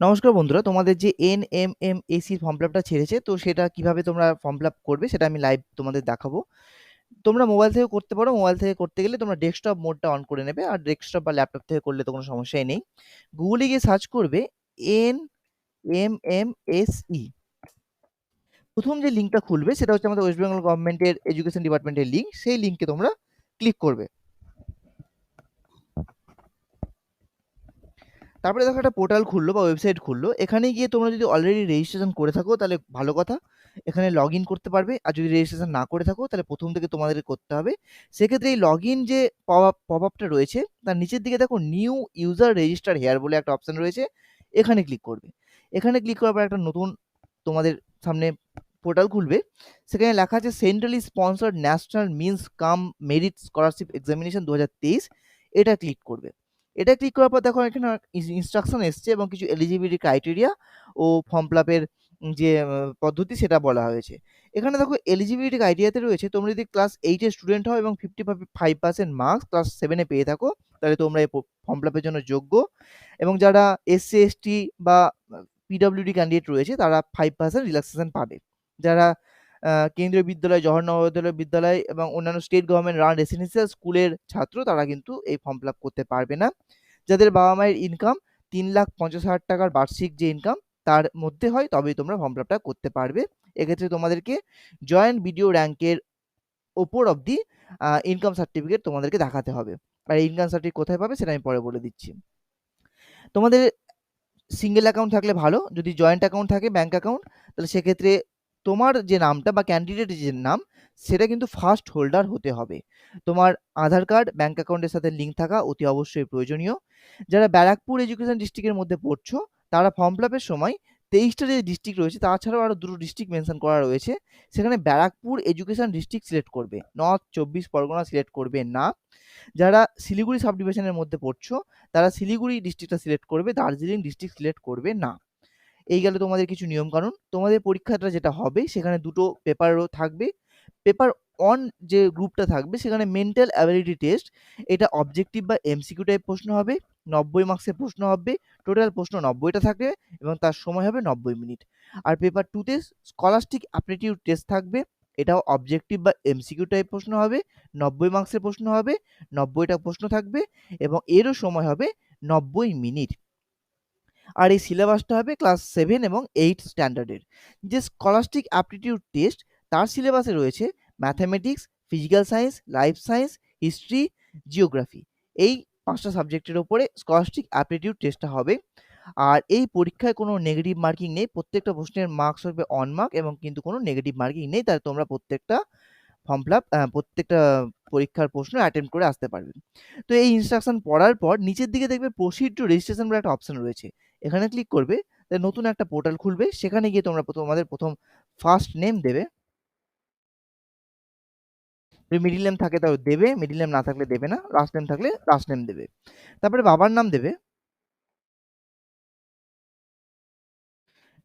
নমস্কার বন্ধুরা, তোমাদের যে NMMS ফর্ম ফিল আপটা ছেড়েছে, তো সেটা কিভাবে তোমরা ফর্ম ফিল আপ করবে সেটা আমি লাইভ তোমাদের দেখাবো। তোমরা মোবাইল থেকে করতে পারো। মোবাইল থেকে করতে গেলে তোমরা ডেস্কটপ মোডটা অন করে নেবে, আর ডেস্কটপ বা ল্যাপটপ থেকে করলে তো কোনো সমস্যাই নেই। গুগলে গিয়ে সার্চ করবে NMMSE। প্রথম যে লিঙ্কটা খুলবে সেটা হচ্ছে আমাদের ওয়েস্ট বেঙ্গল গভর্নমেন্টের এডুকেশন ডিপার্টমেন্টের লিঙ্ক। সেই লিঙ্কে তোমরা ক্লিক করবে। তারপরে দেখো একটা পোর্টাল খুললো বা ওয়েবসাইট খুললো। এখানে গিয়ে তোমরা যদি অলরেডি রেজিস্ট্রেশন করে থাকো তাহলে ভালো কথা, এখানে লগ ইন করতে পারবে। আর যদি রেজিস্ট্রেশন না করে থাকো তাহলে প্রথম থেকে তোমাদের করতে হবে। সেক্ষেত্রে এই লগ ইন যে পপ আপটা রয়েছে তার নিচের দিকে দেখো নিউ ইউজার রেজিস্টার হেয়ার বলে একটা অপশন রয়েছে, এখানে ক্লিক করবে। এখানে ক্লিক করার পর একটা নতুন তোমাদের সামনে পোর্টাল খুলবে। সেখানে লেখা আছে সেন্ট্রালি স্পন্সর্ড ন্যাশনাল মিন্স কাম মেরিট স্কলারশিপ এক্সামিনেশন 2023। এটা ক্লিক করবে। এটা ক্লিক করার পর দেখো এখানে ইনস্ট্রাকশন এসছে এবং কিছু এলিজিবিলিটি ক্রাইটেরিয়া ও ফর্ম ফিল আপের যে পদ্ধতি সেটা বলা হয়েছে। এখানে দেখো এলিজিবিলিটি ক্রাইটেরিয়াতে রয়েছে, তোমরা যদি ক্লাস 8 এর স্টুডেন্ট হও এবং 55% মার্কস ক্লাস 7 এ পেয়ে থাকো তাহলে তোমরা এই ফর্ম ফিল আপের জন্য যোগ্য। এবং যারা এসসি এসটি বা পিডব্লিউডি ক্যান্ডিডেট রয়েছে তারা 5% রিল্যাক্সেশন পাবে। যারা কেন্দ্রীয় বিদ্যালয়, জওহর নবোদয় বিদ্যালয় এবং অন্যান্য স্টেট গভর্নমেন্ট রান রেসিডেন্সিয়াল স্কুলের ছাত্র তারা কিন্তু এই ফর্ম ফিল আপ করতে পারবে না। যাদের বাবা মায়ের ইনকাম 3,50,000 টাকার বার্ষিক যে ইনকাম তার মধ্যে হয় তবেই তোমরা ফর্ম ফিল আপটা করতে পারবে। এক্ষেত্রে তোমাদেরকে জয়েন্ট ভিডিও র্যাঙ্কের ওপর অবধি ইনকাম সার্টিফিকেট তোমাদেরকে দেখাতে হবে। আর ইনকাম সার্টিফিকেট কোথায় পাবে সেটা আমি পরে বলে দিচ্ছি। তোমাদের সিঙ্গেল অ্যাকাউন্ট থাকলে ভালো, যদি জয়েন্ট অ্যাকাউন্ট থাকে ব্যাঙ্ক অ্যাকাউন্ট তাহলে সেক্ষেত্রে তোমার যে নামটা বা ক্যান্ডিডেটের যে নাম সেটা কিন্তু ফার্স্ট হোল্ডার হতে হবে। তোমার আধার কার্ড ব্যাঙ্ক অ্যাকাউন্টের সাথে লিঙ্ক থাকা অতি অবশ্যই প্রয়োজনীয়। যারা ব্যারাকপুর এডুকেশন ডিস্ট্রিক্টের মধ্যে পড়ছো তারা ফর্ম ফিল আপের সময় 23টা যে ডিস্ট্রিক্ট রয়েছে তাছাড়াও আরও দুটো ডিস্ট্রিক্ট মেনশন করা রয়েছে, সেখানে ব্যারাকপুর এডুকেশন ডিস্ট্রিক্ট সিলেক্ট করবে, নর্থ 24 পরগনা সিলেক্ট করবে না। যারা শিলিগুড়ি সাব ডিভিশনের মধ্যে পড়ছো তারা শিলিগুড়ি ডিস্ট্রিক্টটা সিলেক্ট করবে, দার্জিলিং ডিস্ট্রিক্ট সিলেক্ট করবে না। এই গেল তোমাদের কিছু নিয়মকানুন। তোমাদের পরীক্ষাটা যেটা হবে সেখানে দুটো পেপারও থাকবে। পেপার অন যে গ্রুপটা থাকবে সেখানে মেন্টাল অ্যাবিলিটি টেস্ট, এটা অবজেক্টিভ বা এমসিকিউ টাইপ প্রশ্ন হবে। 90 মার্কসের প্রশ্ন হবে। টোটাল প্রশ্ন 90টা থাকবে এবং তার সময় হবে 90 মিনিট। আর পেপার 2তে স্কলাস্টিক অ্যাপটিটিউড টেস্ট থাকবে। এটাও অবজেক্টিভ বা এমসিকিউ টাইপ প্রশ্ন হবে। 90 মার্কসের প্রশ্ন হবে। 90টা প্রশ্ন থাকবে এবং এরও সময় হবে 90 মিনিট। আর এই সিলেবাসটা হবে ক্লাস 7 এবং 8 স্ট্যান্ডার্ডের। যে স্কলাস্টিক অ্যাপটিটিউড টেস্ট তার সিলেবাসে রয়েছে mathematics, physical science, life science, history, geography. এই 5টা সাবজেক্টের উপরে স্কলাস্টিক অ্যাপটিটিউড টেস্টটা হবে। আর এই পরীক্ষায় কোনো নেগেটিভ মার্কিং নেই। প্রত্যেকটা প্রশ্নের মার্কস হবে অন মার্ক এবং কিন্তু কোনো নেগেটিভ মার্কিং নেই। তাই তোমরা প্রত্যেকটা ফর্ম ফিল আপ প্রত্যেকটা পরীক্ষার প্রশ্ন অ্যাটেম্প্ট করে আসতে পারবেন। তো এই ইনস্ট্রাকশন পড়ার পর নিচের দিকে দেখবে প্রসিড টু রেজিস্ট্রেশন বলে একটা অপশন রয়েছে, এখানে ক্লিক করবে। নতুন একটা পোর্টাল খুলবে, সেখানে গিয়ে তোমরা তোমাদের প্রথম ফার্স্ট নেম দেবে। যদি মিডিল নেম থাকে তাও দেবে, মিডিল নেম না থাকলে দেবে না, লাস্ট নেম থাকলে লাস্ট নেম দেবে। তারপরে বাবার নাম দেবে।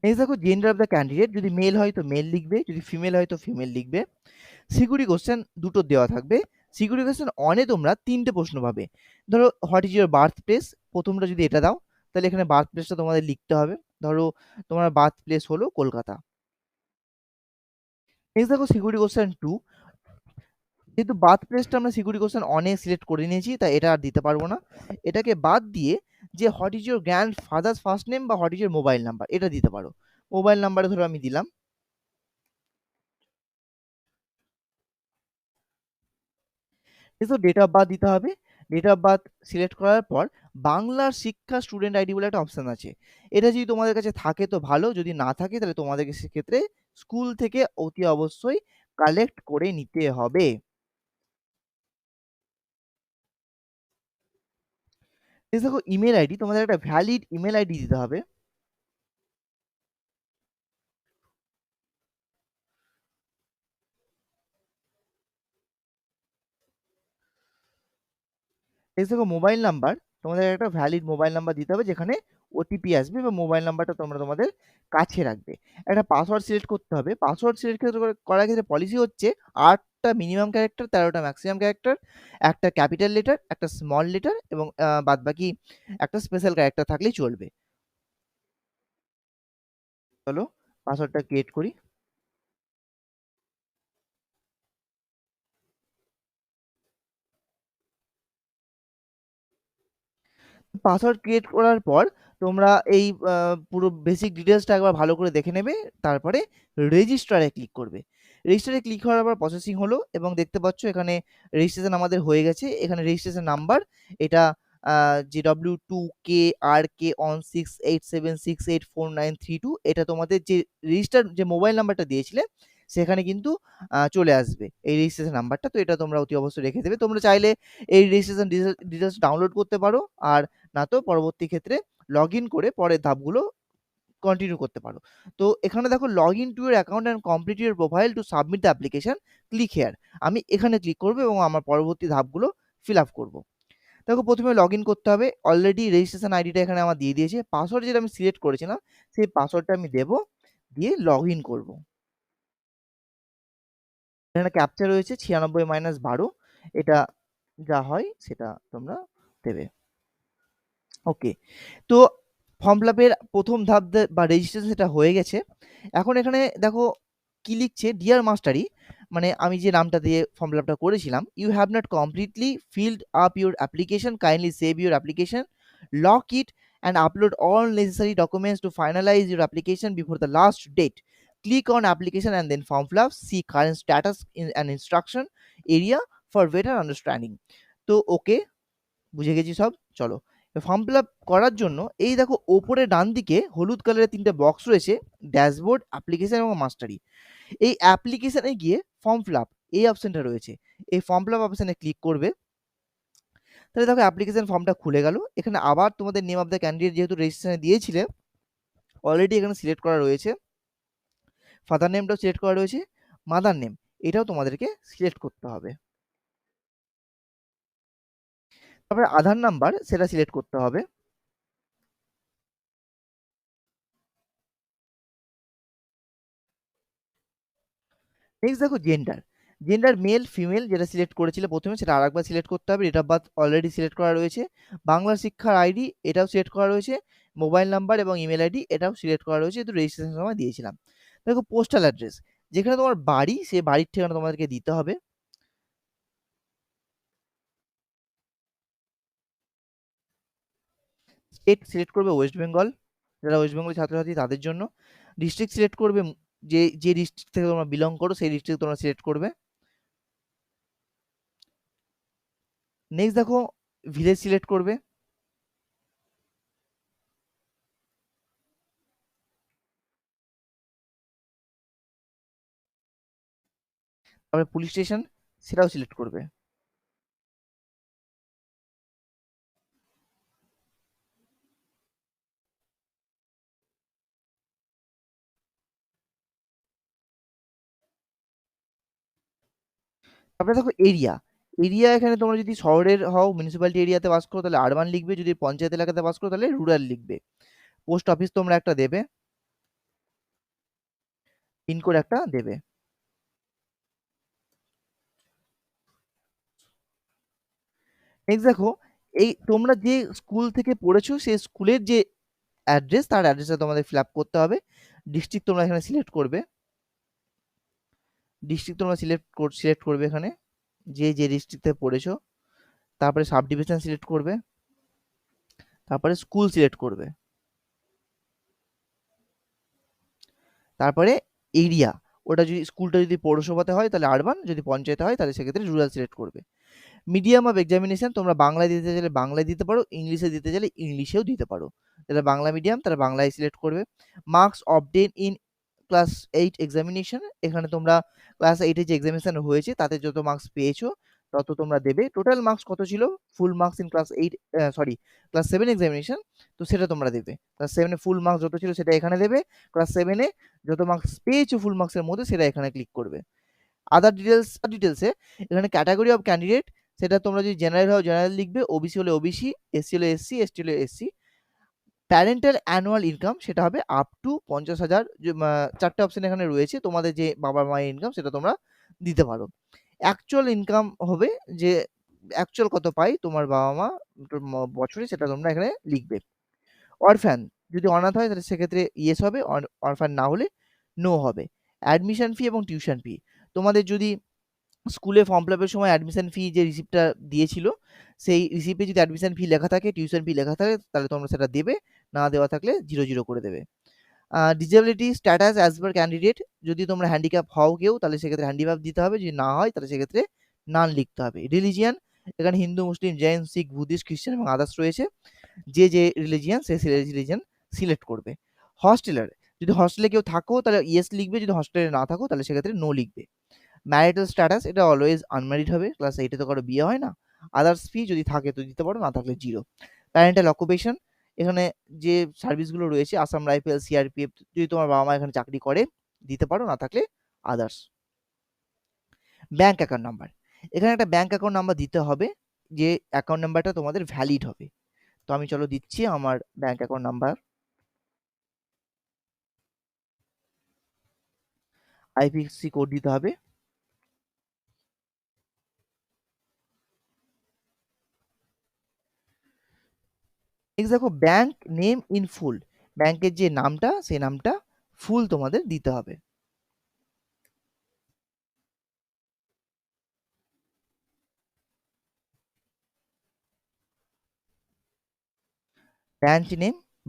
নেক্সট দেখো জেন্ডার অফ দ্য ক্যান্ডিডেট, যদি মেল হয় তো মেল লিখবে, যদি ফিমেল হয় তো ফিমেল লিখবে। সিকিউরিটি কোশ্চেন দুটো দেওয়া থাকবে। সিকিউরিটি কোশ্চেন অনে তোমরা 3টে প্রশ্ন পাবে। ধরো what is your birth place, প্রথমটা যদি এটা দাও তাহলে এখানে বার্থ প্লেসটা তোমাদের লিখতে হবে। ধরো তোমার বার্থ প্লেস হলো কলকাতা। নেক্সট দেখো সিকিউরিটি কোশ্চেন 2, যেহেতু বার্থ প্লেসটা আমরা সিকিউরিটি কোশ্চেন অনে সিলেক্ট করে নিয়েছি তাই এটা আর দিতে পারবো না। এটাকে বাদ দিয়ে যে what is your grandfather's first name বা what is your mobile number এটা দিতে পারো। মোবাইল নাম্বারে ধরো আমি দিলাম। তো ডেট অফ বার্থ দিতে হবে। ডেট অফ বার্থ সিলেক্ট করার পর বাংলার শিক্ষা স্টুডেন্ট আইডি বলে একটা অপশন আছে, এটা যদি তোমাদের কাছে থাকে তো ভালো, যদি না থাকে তাহলে তোমাদেরকে সেক্ষেত্রে স্কুল থেকে অতি অবশ্যই কালেক্ট করে নিতে হবে। দেখো ইমেল আইডি, তোমাদের একটা ভ্যালিড ইমেল আইডি দিতে হবে। দেখো মোবাইল নাম্বার, তোমাদের একটা ভ্যালিড মোবাইল নাম্বার দিতে হবে যেখানে ওটিপি আসবে বা মোবাইল নাম্বারটা তোমরা তোমাদের কাছে রাখবে। একটা পাসওয়ার্ড সিলেক্ট করতে হবে। পাসওয়ার্ড সিলেক্ট করার ক্ষেত্রে পলিসি হচ্ছে 8টা মিনিমাম ক্যারেক্টার, 13টা ম্যাক্সিমাম ক্যারেক্টার, একটা ক্যাপিটাল লেটার, একটা স্মল লেটার এবং বাদবাকি একটা স্পেশাল ক্যারেক্টার থাকলেই চলবে। চলো পাসওয়ার্ডটা ক্রিয়েট করি। পাসওয়ার্ড ক্রিয়েট করার পর তোমরা এই পুরো বেসিক ডিটেইলসটা একবার ভালো করে দেখে নেবে। তারপরে রেজিস্টারে ক্লিক করবে। রেজিস্টারে ক্লিক করার পর প্রসেসিং হলো এবং দেখতে পাচ্ছ এখানে রেজিস্ট্রেশন আমাদের হয়ে গেছে। এখানে রেজিস্ট্রেশন নাম্বার এটা GW2KRK1687684932, এটা তোমাদের যে রেজিস্টার্ড যে মোবাইল নাম্বারটা দিয়েছিলে সেখানে কিন্তু চলে আসবে এই রেজিস্ট্রেশন নাম্বারটা। তো এটা তোমরা অতি অবশ্যই রেখে দেবে। তোমরা চাইলে এই রেজিস্ট্রেশন ডিটেইলস ডাউনলোড করতে পারো, আর না তো পরবর্তী ক্ষেত্রে লগইন করে পরের ধাপগুলো কন্টিনিউ করতে পারো। তো এখানে দেখো login to your account and complete your profile to submit the application, click here. আমি এখানে ক্লিক করব এবং আমার পরবর্তী ধাপগুলো ফিল আপ করব। দেখো প্রথমে লগইন করতে হবে। অলরেডি রেজিস্ট্রেশন আইডিটা এখানে আমার দিয়ে দিয়েছে। পাসওয়ার্ড যেটা আমি সিলেক্ট করেছিলাম সেই পাসওয়ার্ডটা আমি দেব, দিয়ে লগইন করব। এখানে ক্যাপচা রয়েছে 96 - 12, এটা যা হয় সেটা তোমরা দেবে। ওকে। তো ফর্ম ফিল আপের প্রথম ধাপ বা রেজিস্ট্রেশন সেটা হয়ে গেছে। এখন এখানে দেখো কি লিখছে, ডিয়ার মাস্টারি, মানে আমি যে নামটা দিয়ে ফর্ম ফিল আপটা করেছিলাম, you have not completely filled up your application, kindly save your application, lock it and upload all necessary documents to finalise your application before the last date, click on application and then form fill up, see current status and instruction area for better understanding. তো okay, বুঝে গেছি সব। চলো form fill up করার জন্য এই দেখো ওপরে ডান দিকে হলুদ কালারের 3টে বক্স রয়েছে, ড্যাশবোর্ড, অ্যাপ্লিকেশন এবং মাস্টারি। এই অ্যাপ্লিকেশনে গিয়ে ফর্ম ফিল আপ এই অপশনটা রয়েছে, এই ফর্ম ফিল আপ অপশনে ক্লিক করবে। তাহলে দেখো অ্যাপ্লিকেশন ফর্মটা খুলে গেল। এখানে আবার তোমাদের নেম অফ দ্য ক্যান্ডিডেট যেহেতু রেজিস্ট্রেশনে দিয়েছিলে অলরেডি এখানে সিলেক্ট করা রয়েছে, ফাদার নেমটাও সিলেক্ট করা রয়েছে, মাদার নেম এটাও তোমাদেরকে সিলেক্ট করতে হবে। তারপরে আধার নাম্বার সেটা সিলেক্ট করতে হবে। নেক্সট দেখো জেন্ডার, জেন্ডার মেল ফিমেল যেটা সিলেক্ট করেছিলে প্রথমে সেটা আরেকবার সিলেক্ট করতে হবে। Date of birth already select করা রয়েছে, বাংলা শিক্ষার আইডি এটাও সিলেক্ট করা রয়েছে, মোবাইল নাম্বার এবং ইমেল আইডি এটাও সিলেক্ট করা রয়েছে, তো রেজিস্ট্রেশন সময় দিয়েছিলাম। দেখো পোস্টাল অ্যাড্রেস, যেখানে তোমার বাড়ি সেই বাড়ির ঠিকানা তোমাদেরকে দিতে হবে। স্টেট সিলেক্ট করবে ওয়েস্ট বেঙ্গল, যারা ওয়েস্ট বেঙ্গলের ছাত্রছাত্রী তাদের জন্য। ডিস্ট্রিক্ট সিলেক্ট করবে, যে যে ডিস্ট্রিক্ট থেকে তোমরা বিলং করো সেই ডিস্ট্রিক্ট তোমরা সিলেক্ট করবে। নেক্সট দেখো ভিলেজ সিলেক্ট করবে। তারপরে পুলিশ স্টেশন সেটাও সিলেক্ট করবে। তারপরে দেখো এরিয়া, এরিয়া এখানে তোমরা যদি শহরের হও মিউনিসিপ্যালিটি এরিয়াতে বাস করো তাহলে আরবান লিখবে, যদি পঞ্চায়েত এলাকাতে বাস করো তাহলে রুরাল লিখবে। পোস্ট অফিস তোমরা একটা দেবে, পিনকোড একটা দেবে। নেক্সট দেখো এই তোমরা যে স্কুল থেকে পড়েছো সেই স্কুলের যে অ্যাড্রেস তার অ্যাড্রেসটা তোমাদের ফিল আপ করতে হবে। ডিস্ট্রিক্ট তোমরা এখানে সিলেক্ট করবে, ডিস্ট্রিক্ট তোমরা সিলেক্ট করবে এখানে যে যে ডিস্ট্রিক্টে পড়েছো। তারপরে সাব ডিভিশন সিলেক্ট করবে, তারপরে স্কুল সিলেক্ট করবে, তারপরে এরিয়া, ওটা যদি স্কুলটা যদি পৌরসভাতে হয় তাহলে আরবান, যদি পঞ্চায়েতে হয় তাহলে সেক্ষেত্রে রুরাল সিলেক্ট করবে। মিডিয়াম অফ এক্সামিনেশন তোমরা বাংলায় দিতে চাইলে বাংলায় দিতে পারো, ইংলিশে দিতে চাইলে ইংলিশেও দিতে পারো। যারা বাংলা মিডিয়াম তারা বাংলায় সিলেক্ট করবে। Marks obtain in class 8 examination, এখানে তোমরা ক্লাস 8 এ যে এক্সামিনেশন হয়েছে তাতে যত মার্কস পেয়েছো তত তোমরা দেবে। টোটাল মার্কস কত ছিল, full marks in class 8 sorry class 7 examination, তো সেটা তোমরা দেবে। ক্লাস 7 এ ফুল মার্কস যত ছিল সেটা এখানে দেবে। ক্লাস 7 এ যত মার্কস পেয়েছো ফুল মার্কসের মধ্যে সেটা এখানে ক্লিক করবে। আদার ডিটেলসে এখানে ক্যাটাগরি অফ ক্যান্ডিডেট, সেটা তোমরা যদি জেনারেল হও জেনারেল লিখবে, ওবিসি হলে ওবিসি, এসসি হলে এসসি, এসটি হলে এসসি। প্যারেন্টাল অ্যানুয়াল ইনকাম সেটা হবে আপ টু 50,000, চারটে অপশন এখানে রয়েছে, তোমাদের যে বাবা মায়ের ইনকাম সেটা তোমরা দিতে পারো। অ্যাকচুয়াল ইনকাম হবে যে অ্যাকচুয়াল কত পাই তোমার বাবা মা বছরে সেটা তোমরা এখানে লিখবে। অরফ্যান যদি অনাথ হয় তাহলে সেক্ষেত্রে ইয়েস হবে, অরফান না হলে নো হবে। অ্যাডমিশন ফি এবং টিউশন ফি, তোমাদের যদি স্কুলে ফর্ম ফিল আপের সময় অ্যাডমিশন ফি যে রিসিপ্টটা দিয়েছিল, সেই রিসিপ্টে যদি অ্যাডমিশন ফি লেখা থাকে, টিউশন ফি লেখা থাকে, তাহলে তোমরা সেটা দেবে, না দেওয়া থাকলে 0 করে দেবে। Disability status as per candidate, যদি তোমরা হ্যান্ডিক্যাপ হও কেউ তাহলে সেক্ষেত্রে হ্যান্ডিক্যাপ দিতে হবে, যদি না হয় তাহলে সেক্ষেত্রে নান লিখতে হবে। রিলিজিয়ান, এখানে হিন্দু, মুসলিম, জৈন, শিখ, বুদ্ধিস্ট, খ্রিস্টান এবং আদার্স রয়েছে, যে রিলিজিয়ান সে রিলিজিয়ান সিলেক্ট করবে। হস্টেলার, যদি হস্টেলে কেউ থাকো তাহলে ইয়েস লিখবে, যদি হস্টেলে না থাকো তাহলে সেক্ষেত্রে নো লিখবে। ম্যারিটাল স্ট্যাটাস, এটা অলওয়েজ আনম্যারিড হবে, ক্লাস 8 তো কারো বিয়ে হয় না। আদার্স ফি যদি থাকে তো দিতে পারো, না থাকলে 0। প্যারেন্টাল অকুপেশন, এখানে যে সার্ভিসগুলো রয়েছে আসাম রাইফেল, সিআরপিএফ, যদি তোমার বাবা মা এখানে চাকরি করে দিতে পারো, না থাকলে আদার্স। ব্যাংক অ্যাকাউন্ট নাম্বার, এখানে একটা ব্যাংক অ্যাকাউন্ট নাম্বার দিতে হবে, যে অ্যাকাউন্ট নাম্বারটা তোমাদের ভ্যালিড হবে। তো আমি চলো দিচ্ছি আমার bank account number. IPC code দিতে হবে। নেক্সট দেখো ব্যাংক নেম ইন ফুল, ব্যাংকের যে নামটা সেই নামটা ফুল তোমাদের দিতে হবে।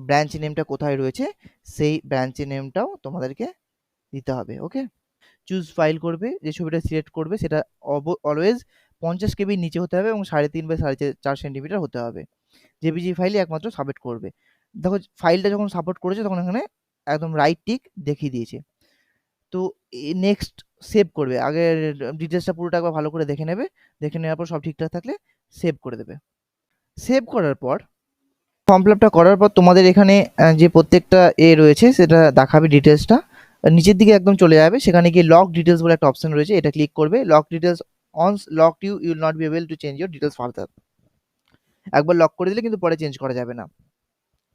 ব্রাঞ্চ নেমটা কোথায় রয়েছে সেই ব্রাঞ্চের নেমটাও তোমাদেরকে দিতে হবে। ওকে, চুজ ফাইল করবে, যে ছবিটা সিলেক্ট করবে সেটা অলওয়েজ 50 কেবির নিচে হতে হবে এবং 3.5 বাই 4.5 সেন্টিমিটার হতে হবে। জেপিজি ফাইলে একমাত্র সাবমিট করবে। দেখো ফাইলটা যখন সাপোর্ট করেছে তখন এখানে একদম রাইট টিক দেখিয়ে দিয়েছে। তো নেক্সট সেভ করবে, আগে ডিটেলসটা পুরোটা একবার ভালো করে দেখে নেবে, দেখে নেওয়ার পর সব ঠিকঠাক থাকলে সেভ করে দেবে। সেভ করার পর ফর্ম ফিল আপটা করার পর তোমাদের এখানে যে প্রত্যেকটা রয়েছে সেটা দেখাবে ডিটেলসটা, নিচের দিকে একদম চলে যাবে, সেখানে গিয়ে লক ডিটেলস বলে একটা অপশন রয়েছে, এটা ক্লিক করবে। Lock details once locked you will not be able to change your details further, একবার লক করে দিলে কিন্তু পরে চেঞ্জ করা যাবে না।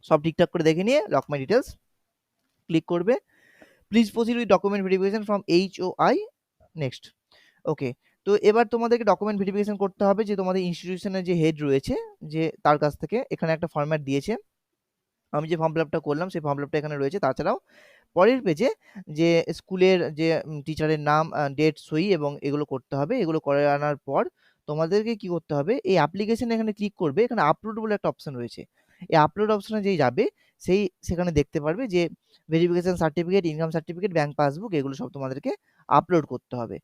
সব ঠিকঠাক করে দেখে নিয়ে লক মাই ডিটেলস ক্লিক করবে। Please proceed with document verification from HOI next. Okay, তো এবার তোমাদেরকে ডকুমেন্ট ভেরিফিকেশন করতে হবে যে তোমাদের ইনস্টিটিউশনের যে হেড রয়েছে যে তার কাছ থেকে, এখানে একটা ফরম্যাট দিয়েছে, আমি যে ফর্ম ফিল আপটা করলাম সেই ফর্ম ফিল আপটা এখানে রয়েছে। তাছাড়াও পরের পেজে যে স্কুলের যে টিচারের নাম, ডেট, সই এবং এগুলো করতে হবে। এগুলো করে আনার পর তোমাদেরকে কি করতে হবে, এই অ্যাপ্লিকেশন এখানে ক্লিক করবে, এখানে আপলোড বলে একটা অপশন রয়েছে, এই আপলোড অপশনে যেই যাবে সেই সেখানে দেখতে পারবে যে verification certificate, income certificate, bank passbook, এগুলো সব তোমাদেরকে আপলোড করতে হবে।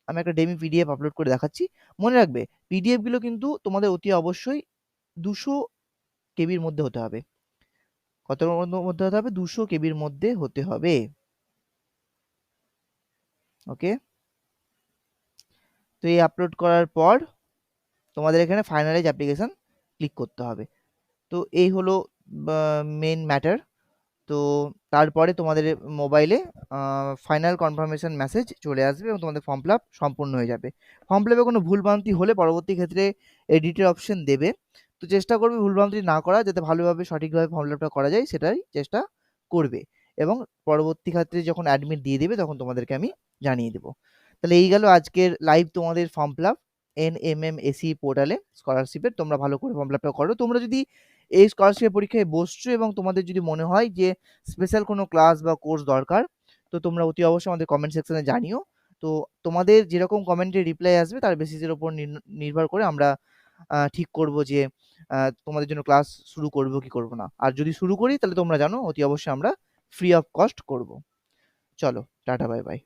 আমি একটা ডেমি পিডিএফ আপলোড করে দেখাচ্ছি। মনে রাখবে পিডিএফ গুলো কিন্তু তোমাদের অতি অবশ্যই 200 কেবির মধ্যে হতে হবে। কত মধ্যে হতে হবে? 200 কেবির মধ্যে হতে হবে। ওকে, তো এই আপলোড করার পর তোমাদের এখানে ফাইনালাইজ অ্যাপ্লিকেশন ক্লিক করতে হবে। তো এই হলো মেইন ম্যাটার। তো তারপরে তোমাদের মোবাইলে ফাইনাল কনফার্মেশন মেসেজ চলে আসবে এবং তোমাদের ফর্ম ফিল আপ সম্পূর্ণ হয়ে যাবে। ফর্ম ফিল আপে কোনো ভুলভ্রান্তি হলে পরবর্তী ক্ষেত্রে এডিটের অপশন দেবে, তো চেষ্টা করবে ভুলভ্রান্তি না করা, যাতে ভালোভাবে সঠিকভাবে ফর্ম ফিল আপটা করা যায় সেটাই চেষ্টা করবে। এবং পরবর্তী ক্ষেত্রে যখন অ্যাডমিট দিয়ে দেবে তখন তোমাদেরকে আমি জানিয়ে দেবো। তাহলে এই গেল আজকের লাইভ তোমাদের ফর্ম ফিল আপ NMMSE পোর্টালে স্কলারশিপের। তোমরা ভালো করে ফর্ম ফিল আপটা করো। তোমরা যদি এই স্কলারশিপের পরীক্ষায় বসছো এবং তোমাদের যদি মনে হয় যে স্পেশাল কোনো ক্লাস বা কোর্স দরকার, তো তোমরা অতি অবশ্যই আমাদের কমেন্ট সেকশনে জানিও। তো তোমাদের যেরকম কমেন্টে রিপ্লাই আসবে তার বেসিসের উপর নির্ভর করে আমরা ঠিক করব যে তোমাদের জন্য ক্লাস শুরু করব কি করব না। আর যদি শুরু করি তাহলে তোমরা জানো অতি অবশ্যই আমরা ফ্রি অফ কস্ট করব। চলো টাটা, বাই বাই।